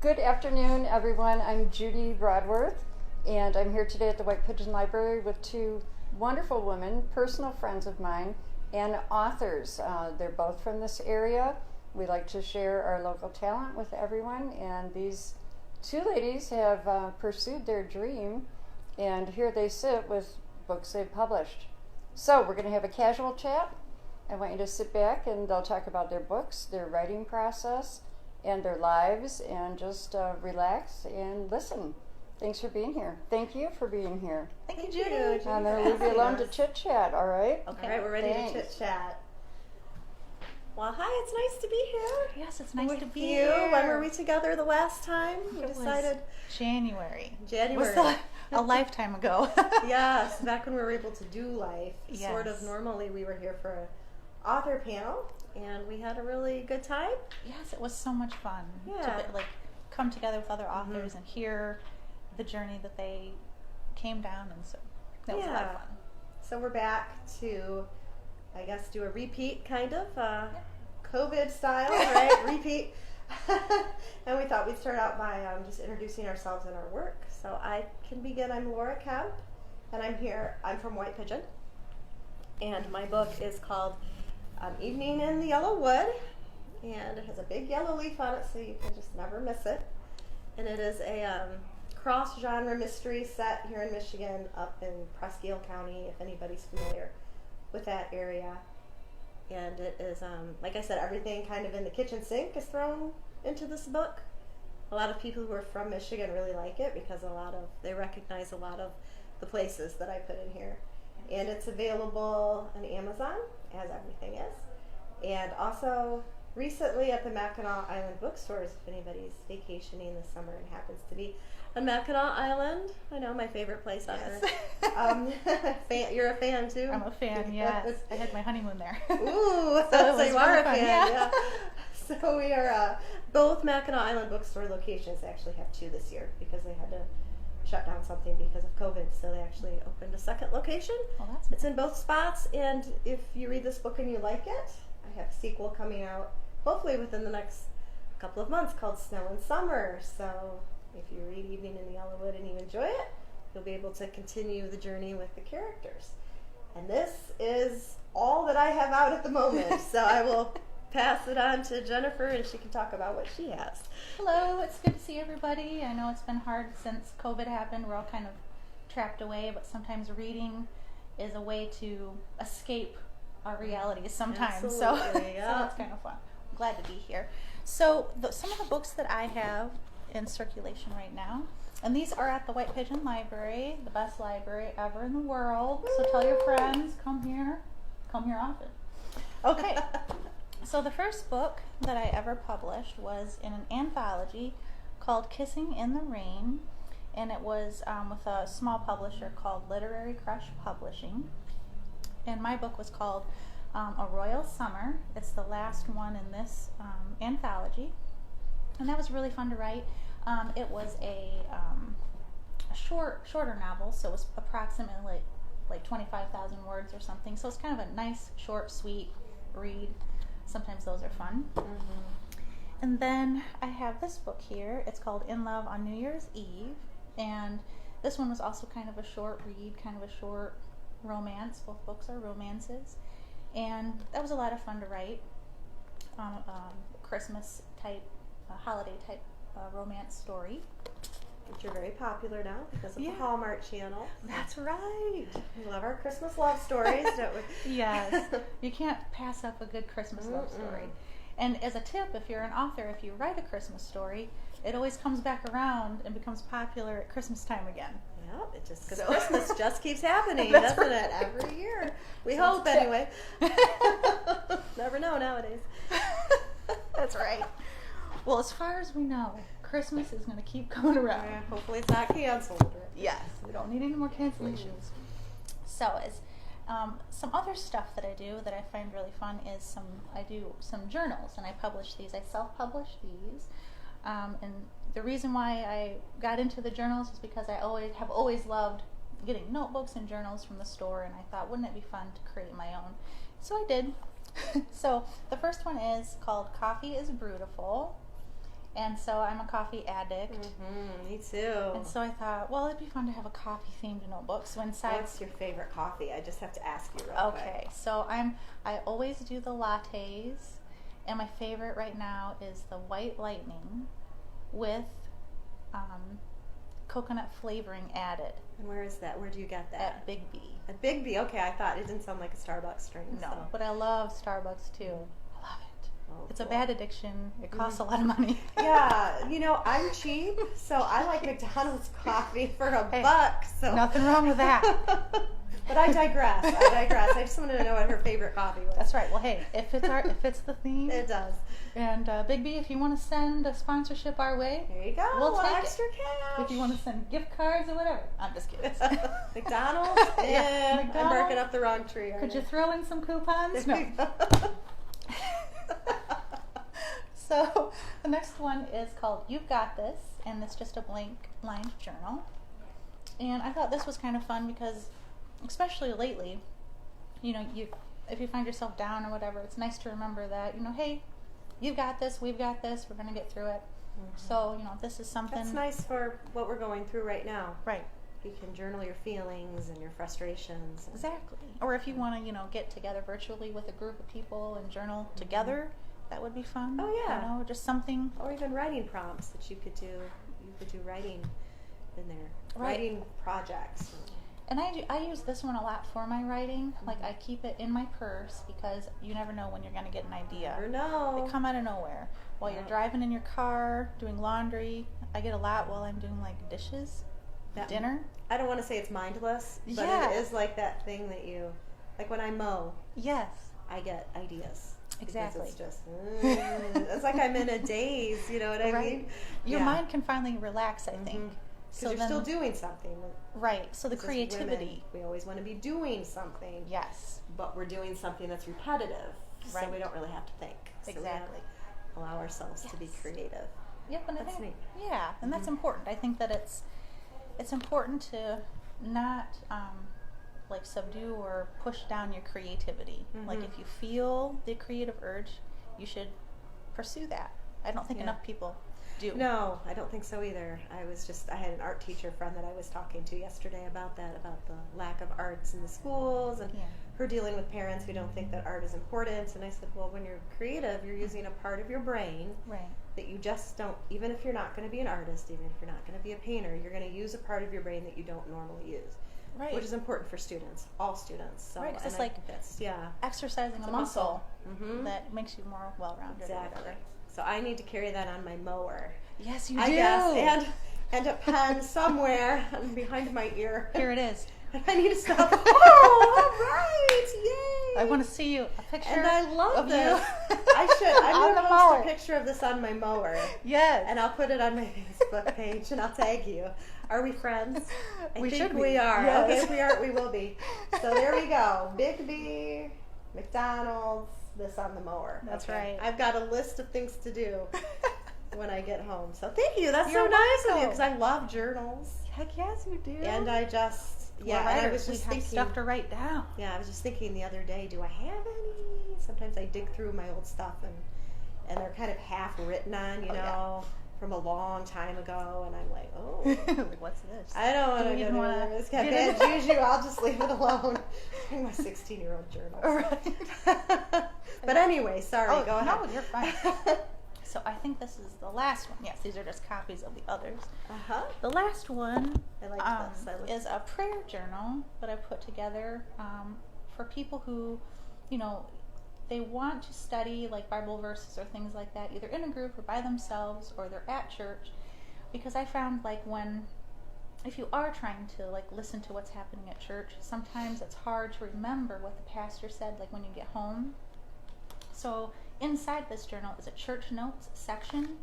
Good afternoon, everyone. I'm Judy Broadworth, and I'm here today at the White Pigeon Library with two wonderful women, personal friends of mine, and authors. They're both from this area. We like to share our local talent with everyone, and these two ladies have pursued their dream, and here they sit with books they've published. So we're going to have a casual chat. I want you to sit back, and they'll talk about their books, their writing process, and their lives, and just relax and listen. Thanks for being here. Thank you for being here. Thank you, Judy. I'm going to leave you alone to chit-chat, all right? Okay. All right, we're ready to chit-chat. Well, hi, it's nice to be here. Yes, it's nice to be you. here. When were we together the last time? We decided January. January. Was a lifetime ago. Yes, back when we were able to do life. Yes. Sort of normally we were here for an author panel, and we had a really good time. Yes, it was so much fun Yeah. to come together with other authors and hear the journey that they came down, and so that was a lot of fun. So we're back to, I guess, do a repeat kind of, COVID style, right? Repeat. And we thought we'd start out by just introducing ourselves and our work. So I can begin. I'm Laura Kemp, and I'm from White Pigeon, and my book is called Evening in the Yellow Wood, and it has a big yellow leaf on it, so you can just never miss it. And it is a cross-genre mystery set here in Michigan, up in Presque Isle County, if anybody's familiar with that area. And it is, like I said, everything kind of in the kitchen sink is thrown into this book. A lot of people who are from Michigan really like it because they recognize a lot of the places that I put in here. And it's available on Amazon, as everything is. And also recently at the Mackinac Island bookstores, if anybody's vacationing this summer and happens to be on Mackinac Island. I know, my favorite place on earth. You're a fan too? I'm a fan, yes. I had my honeymoon there. Ooh, so you are a fan, yeah. So we are, both Mackinac Island bookstore locations actually have two this year because they had to shut down something because of COVID, so they actually opened a second location. Well, that's It's in both spots, and if you read this book and you like it, I have a sequel coming out hopefully within the next couple of months called Snow and Summer. So if you read Evening in the Yellow Wood and you enjoy it, you'll be able to continue the journey with the characters. And this is all that I have out at the moment, so I will pass it on to Jennifer, and she can talk about what she has. Hello, it's good to see everybody. I know it's been hard since COVID happened. We're all kind of trapped away, but sometimes reading is a way to escape our realities sometimes. Absolutely, yeah. So it's kind of fun. I'm glad to be here. So some of the books that I have in circulation right now, and these are at the White Pigeon Library, the best library ever in the world. So tell your friends, come here often. Okay. So the first book that I ever published was in an anthology called Kissing in the Rain, and it was with a small publisher called Literary Crush Publishing. And my book was called A Royal Summer. It's the last one in this anthology, and that was really fun to write. It was a shorter novel, so it was approximately like 25,000 words or something. So it's kind of a nice, short, sweet read. Sometimes those are fun. And then I have this book here. It's called In Love on New Year's Eve, and this one was also kind of a short read, kind of a short romance. Both books are romances, and that was a lot of fun to write. Christmas type, holiday type romance story. Which are very popular now because of the Hallmark Channel. That's right. We love our Christmas love stories, don't we? Yes. You can't pass up a good Christmas love story. And as a tip, if you're an author, if you write a Christmas story, it always comes back around and becomes popular at Christmas time again. Yep, it just, because Christmas just keeps happening, doesn't it? Every year. We hope, anyway. Never know nowadays. That's right. Well, as far as we know, Christmas is going to keep coming around. Yeah, hopefully it's not canceled. Yes, we don't need any more cancellations. So, as some other stuff that I do that I find really fun is I do some journals, and I publish these. I self-publish these, and the reason why I got into the journals is because I have always loved getting notebooks and journals from the store, and I thought, wouldn't it be fun to create my own? So I did. So the first one is called Coffee is Brutiful, And so I'm a coffee addict. Me too. And so I thought, well, it'd be fun to have a coffee-themed notebook. So inside... What's your favorite coffee? I just have to ask you real quick. Okay, so I always do the lattes. And my favorite right now is the White Lightning with coconut flavoring added. And where is that? Where do you get that? At Big B. At Big B. Okay, I thought it didn't sound like a Starbucks drink. No, so. but I love Starbucks too. I love it. Oh, It's cool. a bad addiction. It costs a lot of money. Yeah, you know, I'm cheap, so I like McDonald's coffee for a Hey, buck. So nothing wrong with that. But I digress. I just wanted to know what her favorite coffee was. That's right. Well, hey, if it's the theme, It does. and Big B, if you want to send a sponsorship our way, There you go. We'll take it. Extra cash. if you want to send gift cards or whatever, I'm just kidding. McDonald's? Yeah, I'm McDonald's. barking up the wrong tree. Could you throw in some coupons? There No. you go. So the next one is called You've Got This, and it's just a blank lined journal. And I thought this was kind of fun because, especially lately, you know, if you find yourself down or whatever, it's nice to remember that, you know, hey, you've got this, we've got this, we're going to get through it. So, you know, this is something. That's nice for what we're going through right now. Right. You can journal your feelings and your frustrations. Exactly. Or if you want to, you know, get together virtually with a group of people and journal together, that would be fun. Oh, yeah. You know, just something. Or even writing prompts that you could do. You could do writing in there. Right. Writing projects. And I use this one a lot for my writing. Like, I keep it in my purse because you never know when you're going to get an idea. Never know. They come out of nowhere. While you're driving in your car, doing laundry. I get a lot while I'm doing, like, dishes, dinner. I don't want to say it's mindless, but Yeah. it is like that thing that you, like when I mow, Yes. I get ideas. Exactly. Because it's just, it's like I'm in a daze, you know what I mean? Your Yeah. mind can finally relax, I think. Because you're still doing something. Right. So the As creativity. women, we always want to be doing something. Yes. But we're doing something that's repetitive. Right. So we don't really have to think. So we Exactly. allow ourselves to be Yes. creative. Yep, and I That's think, neat. yeah, and that's important. I think that it's important to not like subdue or push down your creativity. Like if you feel the creative urge, you should pursue that. I don't think enough people do. No, I don't think so either. I had an art teacher friend that I was talking to yesterday about that, about the lack of arts in the schools and her dealing with parents who don't think that art is important. And I said, well, when you're creative, you're using a part of your brain that you just don't, even if you're not going to be an artist, even if you're not going to be a painter, you're going to use a part of your brain that you don't normally use. Right. Which is important for students, all students. So, Right, 'cause and it's I like think that's, exercising It's a a muscle muscle. that makes you more well-rounded. Or exactly. whatever. So I need to carry that on my mower. Yes, you I do. guess, and a pen somewhere behind my ear. Here it is. I need to stop. Oh, all right, yay! I want to see you a picture. And I love of this. you. I'm On going the to post mower. a picture of this on my mower, Yes. and I'll put it on my Facebook page, and I'll tag you. Are we friends? I We think should be. we are. Yes. Okay, if we aren't, we will be. So there we go. Big B, McDonald's, this on the mower. That's Okay. right. I've got a list of things to do when I get home. So thank you. That's You're so nice of you welcome. because I love journals. Heck yes, you do. And I just, We're and I writers. was just we have thinking, stuff to write down. I was just thinking the other day, do I have any? Sometimes I dig through my old stuff and they're kind of half written on, you know, from a long time ago, and I'm like, oh. What's this? I don't want Do to we get even wanna into this. Got get bad into- juju. I'll just leave it alone. In my 16-year-old journal. Right. But anyway, sorry. Go ahead. No, you're fine. So I think this is the last one. Yes, these are just copies of the others. The last one I like this. I like is a prayer journal that I put together for people who, you know, they want to study like Bible verses or things like that, either in a group or by themselves, or they're at church. Because I found like if you are trying to like listen to what's happening at church, sometimes it's hard to remember what the pastor said like when you get home. So inside this journal is a church notes section.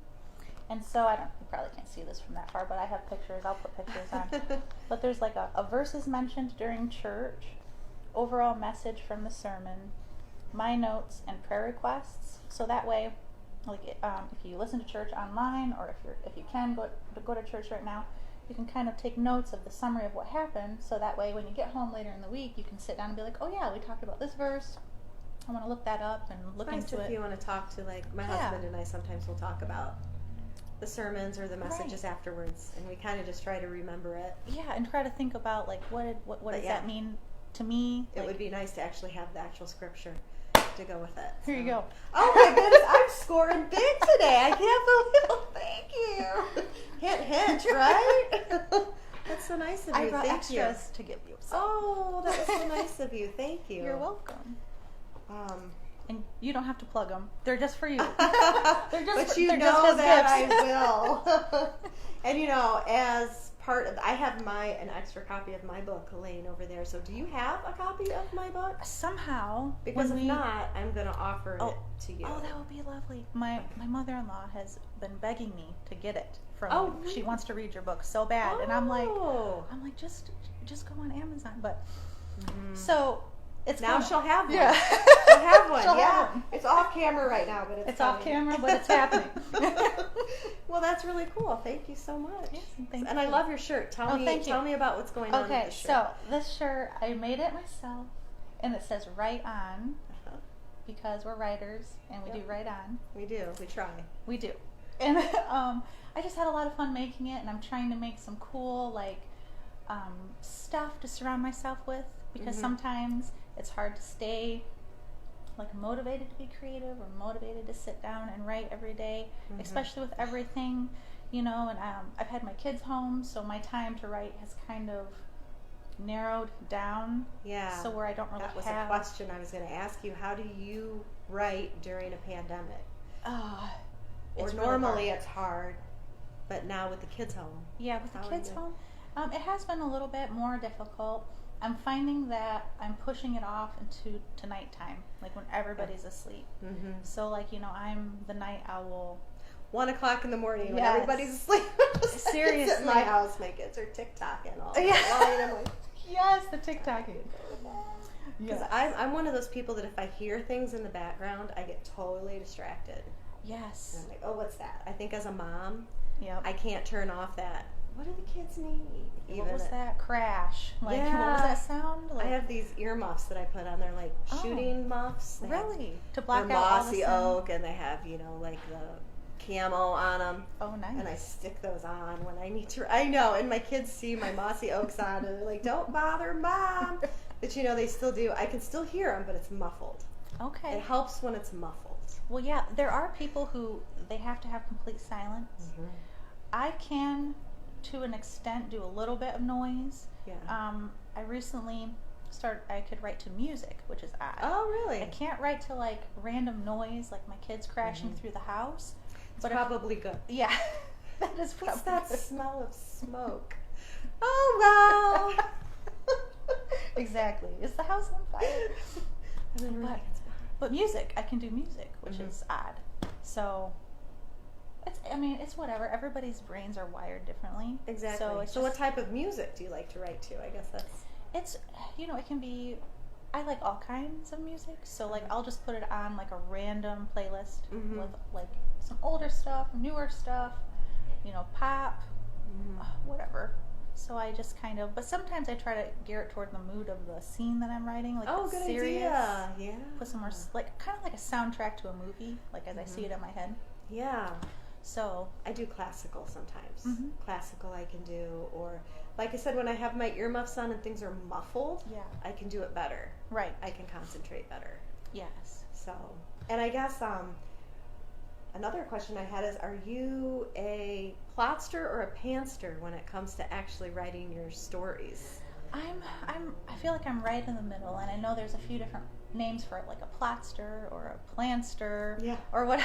And so you probably can't see this from that far, but I have pictures. I'll put pictures on. But there's like a verses mentioned during church, overall message from the sermon, my notes, and prayer requests. So that way, like if you listen to church online, or if you can go to church right now, you can kind of take notes of the summary of what happened. So that way, when you get home later in the week, you can sit down and be like, oh yeah, we talked about this verse. I want to look that up and look nice into if it. you want to talk to, like, my husband and I sometimes will talk about the sermons or the messages afterwards, and we kind of just try to remember it. Yeah, and try to think about like what does that mean to me? It Like, would be nice to actually have the actual scripture to go with it. Here you go. Oh my goodness, I'm scoring big today. I can't believe it. Thank you. Hint, hint, right? That's so nice of you. I brought Thank you. extras to give you. So. Oh, that was so nice of you. Thank you. You're welcome. Um, And you don't have to plug them. They're just for you. but you they're know just his that gifts. I will. And you know, as part of, I have an extra copy of my book laying over there. So do you have a copy of my book? Somehow, Because when if not, I'm going to offer it to you. Oh, that would be lovely. My mother-in-law has been begging me to get it from Oh, you. She really? wants to read your book so bad, and I'm like, Oh. just go on Amazon. But so it's Now coming. she'll have one. Yeah. She'll have one. She'll Yeah. have one. It's off camera right now, but It's off coming. camera, but it's happening. Well, that's really cool. Thank you so much. Yes, and thank and you. I love your shirt. Tell Oh, me thank you. tell me about what's going on with Okay, this shirt. so this shirt I made it myself, and it says "Write On" Uh-huh. because we're writers and we do write on. We do. We try. We do. And I just had a lot of fun making it, and I'm trying to make some cool like stuff to surround myself with, because sometimes it's hard to stay like motivated to be creative or motivated to sit down and write every day, especially with everything, you know. And I've had my kids home, so my time to write has kind of narrowed down. Yeah. So where I don't really That was have a question I was going to ask you. How do you write during a pandemic? Or it's really normally hard. it's hard, but now with the kids home. Yeah, with How the are kids you? home, it has been a little bit more difficult. I'm finding that I'm pushing it off into nighttime, like when everybody's asleep. Mm-hmm. So, like, you know, I'm the night owl. 1 o'clock in the morning when Yes. everybody's asleep. Seriously. At my house, my kids are TikToking all Yeah. night long, and I'm like, Yes, the TikToking. because I'm one of those people that if I hear things in the background, I get totally distracted. Yes. And I'm like, oh, what's that? I think as a mom, Yep. I can't turn off that. What do the kids need? What was that? Crash. Like, what Yeah. was that sound? Like, I have these earmuffs that I put on. They're like Oh. shooting muffs. They have- really? To They're block out all the mossy sound? oak, and they have, you know, like the camo on them. Oh, nice. And I stick those on when I need to. I know, and my kids see my mossy oaks on, and they're like, "Don't bother, Mom." But you know, they still do. I can still hear them, but it's muffled. Okay. It helps when it's muffled. Well, yeah, there are people who they have to have complete silence. I can, to an extent, do a little bit of noise. Yeah. I recently I could write to music, which is odd. Oh, really? I can't write to like random noise, like my kids crashing through the house. It's But probably good. yeah, that is What's probably that good. smell of smoke? Oh well. Exactly. Is the house on fire? And then we're like, But music, I can do music, which is odd. So it's whatever. Everybody's brains are wired differently. exactly. So it's So what just- type of music do you like to write to? I guess that's. It's, you know, it can be, I like all kinds of music. So like I'll just put it on like a random playlist with like some older stuff, newer stuff, you know, pop, whatever. So I just kind of, but sometimes I try to gear it toward the mood of the scene that I'm writing. Like Oh, if it's good serious, idea. Yeah. put some more, like kind of like a soundtrack to a movie, like as I see it in my head. Yeah. So I do classical sometimes. Classical I can do, or like I said, when I have my earmuffs on and things are muffled, yeah, I can do it better. right. I can concentrate better. Yes. So, and I guess another question I had is, are you a plotster or a pantster when it comes to actually writing your stories? I feel like I'm right in the middle, and I know there's a few different names for it, like a plotster or a planster, Yeah. or what,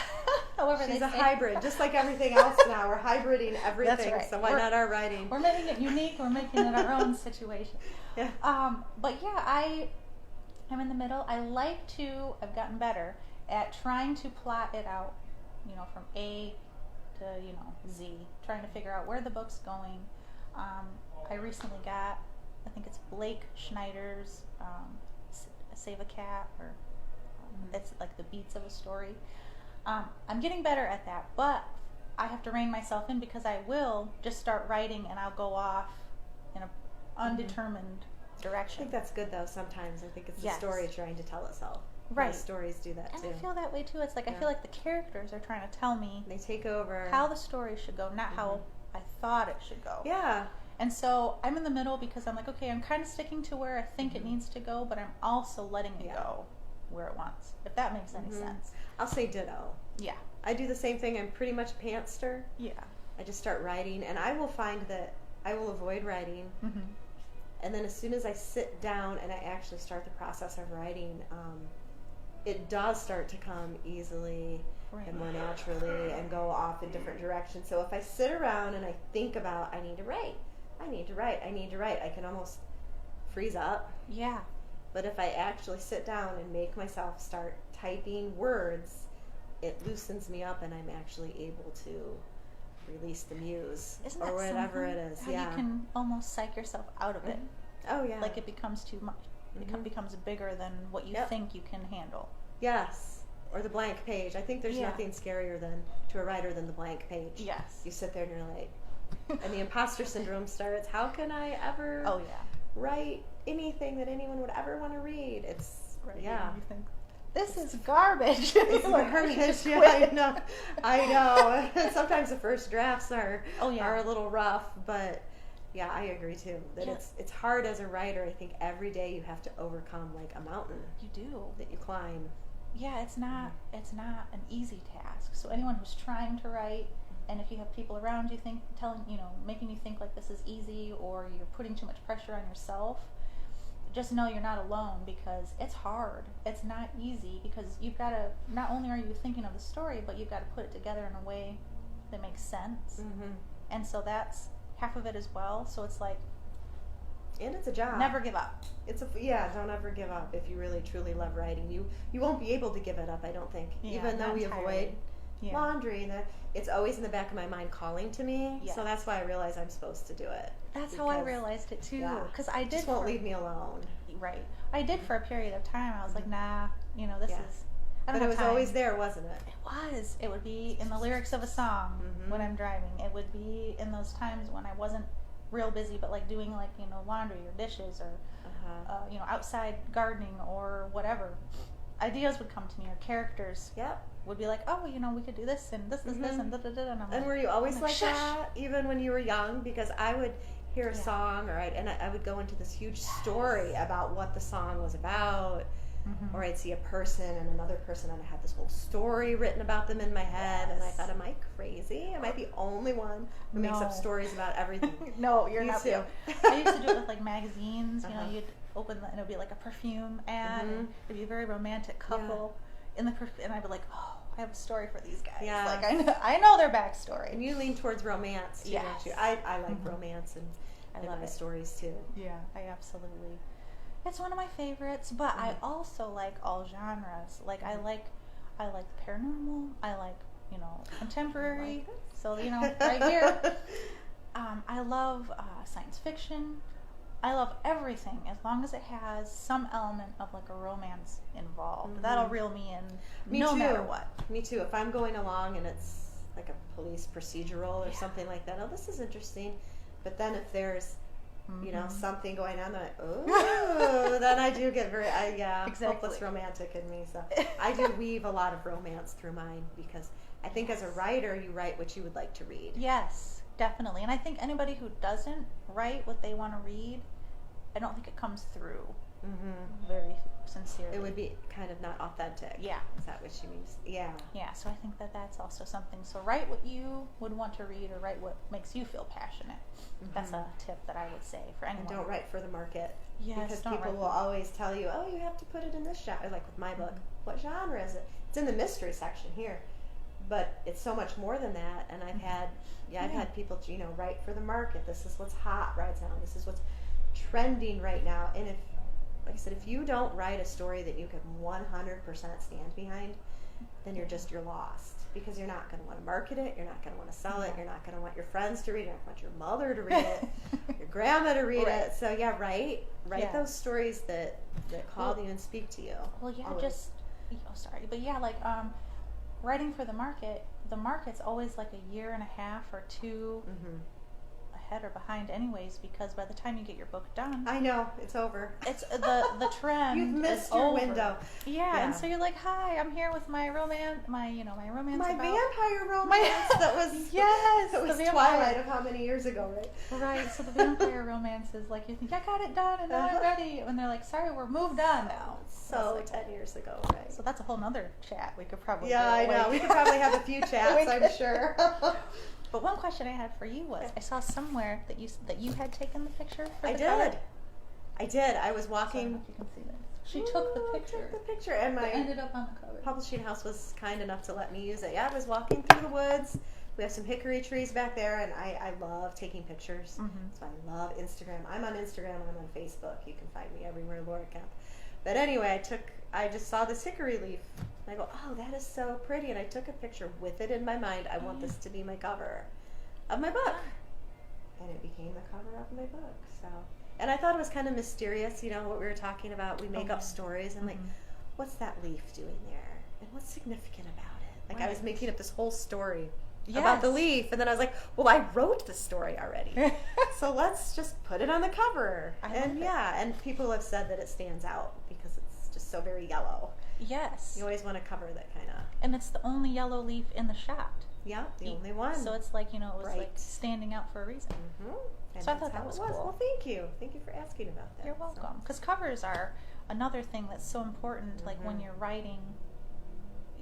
however She's they a say. hybrid, just like everything else now. We're hybriding everything, That's right. so why not our writing? We're making it unique. We're making it our own situation. Yeah. But yeah, I'm in the middle. I've gotten better at trying to plot it out, you know, from A to, you know, Z, trying to figure out where the book's going. I recently got, I think it's Blake Schneider's Save a Cat, or it's like the beats of a story. I'm getting better at that, but I have to rein myself in, because I will just start writing and I'll go off in an undetermined I direction. think that's good though. Sometimes I think it's the Yes. story trying to tell itself. My Right. stories do that And too. I feel that way too. It's like I Yeah. feel like the characters are trying to tell me They take over. how the story should go, not how I thought it should go. Yeah. And so I'm in the middle because I'm like, okay, I'm kind of sticking to where I think it needs to go, but I'm also letting it go where it wants, if that makes any sense. I'll say ditto. Yeah. I do the same thing. I'm pretty much a pantster. Yeah. I just start writing, and I will find that I will avoid writing. Mm-hmm. And then as soon as I sit down and I actually start the process of writing, it does start to come easily Right. and more naturally and go off in different directions. So if I sit around and I think about, I need to write, I can almost freeze up. Yeah. But if I actually sit down and make myself start typing words, it loosens me up and I'm actually able to release the muse Isn't or that whatever something? it is. How Yeah. you can almost psych yourself out of it. Oh yeah. Like it becomes too much. It becomes bigger than what you think you can handle. Yes. Or the blank page. I think there's Yeah. nothing scarier to a writer than the blank page. Yes. You sit there and you're like, and the imposter syndrome starts. How can I ever Oh yeah. write anything that anyone would ever want to read? It's yeah. You think this is garbage. It's Like, garbage. just Yeah, quit. I know. Sometimes the first drafts are yeah. are a little rough, but yeah, I agree too. That Yeah. it's hard as a writer. I think every day you have to overcome like a mountain You do. that you climb. Yeah, it's not an easy task. So anyone who's trying to write, and if you have people around you making you think like this is easy, or you're putting too much pressure on yourself, just know you're not alone, because it's hard. It's not easy, because you've got to, not only are you thinking of the story, but you've got to put it together in a way that makes sense. Mm-hmm. And so that's half of it as well. So it's like, And it's a job. never give up. Don't ever give up if you really truly love writing. You won't be able to give it up, I don't think. Yeah, Even though not we entirely. avoid Yeah. laundry, that it's always in the back of my mind calling to me. Yes. So that's why I realize I'm supposed to do it. That's how I Because- realized it too. Yeah. Because I It did just won't for- leave me alone. Right. I did for a period of time. I was like, nah, this Yeah. is. I don't But it have was time. always there, wasn't it? It was. It would be in the lyrics of a song when I'm driving. It would be in those times when I wasn't real busy, but like doing laundry or dishes or outside gardening or whatever. Ideas would come to me, or characters Yep. would be like, oh, we could do this and this, this, and da da da. And I'm And like, were you always I'm like "Shush." that, even when you were young? Because I would hear a song, I would go into this huge story about what the song was about, or I'd see a person and another person, and I had this whole story written about them in my head, and I thought, am I crazy? Am I the only one who makes up No. stories about everything? No, you're Me not. too. I used to do it with like magazines. You'd open and it would be like a perfume ad. And it'd be a very romantic couple in the and I'd be like, oh, I have a story for these guys. Yeah. Like I know their backstory. And you lean towards romance, too, Yes. don't you? I like romance and I love my it. stories too. Yeah, I absolutely. It's one of my favorites, but I also like all genres. Like I like paranormal. I like contemporary. So right here. I love science fiction. I love everything as long as it has some element of like a romance involved. That'll reel me in, no matter what. Me too. If I'm going along and it's like a police procedural or something like that, oh, this is interesting. But then if there's something going on, then then I do get very Exactly. hopeless romantic in me. So I do weave a lot of romance through mine, because I think as a writer, you write what you would like to read. Yes, definitely. And I think anybody who doesn't write what they want to read, I don't think it comes through very sincerely. It would be kind of not authentic. Yeah. Is that what she means? Yeah. Yeah, so I think that's also something. So write what you would want to read, or write what makes you feel passionate. That's a tip that I would say for anyone. And don't write for the market. Yes, because don't people write will always tell you, oh, you have to put it in this genre. Like with my book, what genre is it? It's in the mystery section here. But it's so much more than that. And I've had, I've had people, write for the market. This is what's hot right now. This is what's trending right now. And if, like I said, if you don't write a story that you can 100% stand behind, then you're lost, because you're not going to want to market it. You're not going to want to sell it. You're not going to want your friends to read it. You're not going to want your mother to read it, your grandma to read it. So write those stories that call you and speak to you. Well, yeah, always. writing for the market's always like a year and a half or two ahead or behind anyways, because by the time you get your book done, I know, it's over. it's the trend. You've missed is your over. window. Yeah, and so you're like, hi, I'm here with my romance, my romance. My about vampire romance that was yes, that was the Twilight of how many years ago, right? Right, so the vampire romance is like, you think, I got it done and now I'm ready. And they're like, sorry, we're moved on now. So It's like, 10 years ago, right? so that's a whole nother chat we could probably Yeah, I do. know. We could probably have a few chats, We I'm could. sure. But one question I had for you was, I saw somewhere that you had taken the picture for I the did. cover. I did. I was So I don't know walking. if you can see this. She took the picture. Took the picture, and That my ended up on the cover. publishing house was kind enough to let me use it. Yeah, I was walking through the woods. We have some hickory trees back there, and I love taking pictures. Mhm. So I love Instagram. I'm on Instagram. I'm on Facebook. You can find me everywhere, Laura Kemp. But anyway, I just saw this hickory leaf. And I go, oh, that is so pretty. And I took a picture with it in my mind. I want this to be my cover of my book. And it became the cover of my book. So, and I thought it was kind of mysterious, what we were talking about. We make up stories and like, what's that leaf doing there? And what's significant about it? Like I was making up this whole story about the leaf, and then I was like, well, I wrote the story already. So let's just put it on the cover. And people have said that it stands out because it's just so very yellow. Yes. You always want a cover that kind of, And it's the only yellow leaf in the shot. the only one. So it's like, it was like Right. standing out for a reason. Mm-hmm. And So I that's thought that how was it was. cool. Well, thank you. Thank you for asking about that. You're welcome. Because covers are another thing that's so important. Like when you're writing,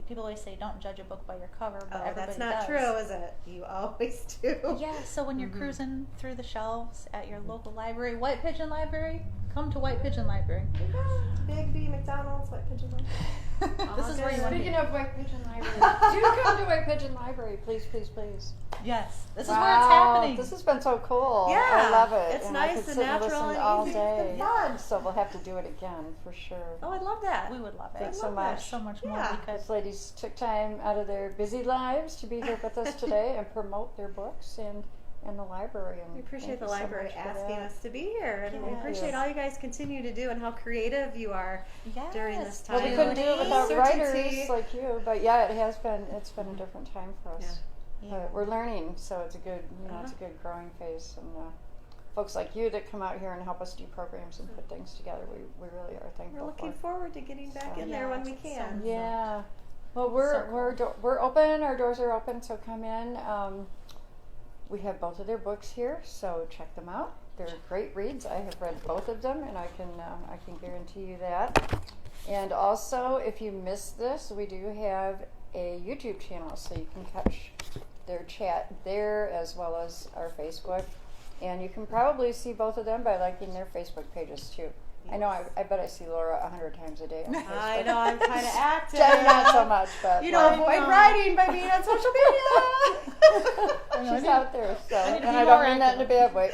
people always say don't judge a book by your cover, but everybody that's not does. true, is it? You always do. Yeah, so when you're cruising through the shelves at your local library, White Pigeon Library, come to White Pigeon Library. Big B, McDonald's, White Pigeon Library. This is where you want to Speaking be. of White Pigeon Library, do come to White Pigeon Library, please, please, please. Yes, this is where it's happening. This has been so cool. Yeah, I love it. it's and nice I could and sit and natural listen and all easy day. and fun. So we'll have to do it again for sure. Oh, I'd love that. We would love it. Thanks I so love much. There's so much more Yeah. we could. These ladies took time out of their busy lives to be here with us today and promote their books and the library. And We appreciate thank the you so library much for asking that. us to be here, and we Thank appreciate you. all you guys continue to do and how creative you are Yes. during this time. Well, we couldn't do it without Uncertainty. writers like you, but yeah, it's been a different time for us. Yeah. But we're learning, so it's a good, it's a good growing phase. And folks like you that come out here and help us do programs and put things together, we really are thankful We're looking for. forward to getting back So- in there when we Yes, can. Yeah. Well, So we're open. Our doors are open, so come in. We have both of their books here, so check them out. They're great reads. I have read both of them, and I can guarantee you that. And also, if you missed this, we do have a YouTube channel, so you can catch their chat there as well as our Facebook. And you can probably see both of them by liking their Facebook pages too. I know. I bet I see Laura 100 times a day on Facebook. I know, I'm kind of active. Jenny, not so much, but Avoid writing by being on social media. she's out there. So, need to and be I more don't mean that in a bad way.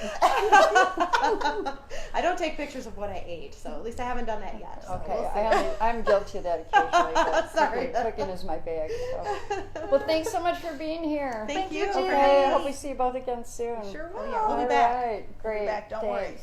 I don't take pictures of what I ate, so at least I haven't done that yet. So Okay, we'll see. I'm guilty of that occasionally, but Sorry. cooking is my bag. So. Well, thanks so much for being here. Thank you. Okay, I hope we see you both again soon. Sure will. Oh, yeah, we'll be All back. right, great. We'll be back, don't worry. Thanks.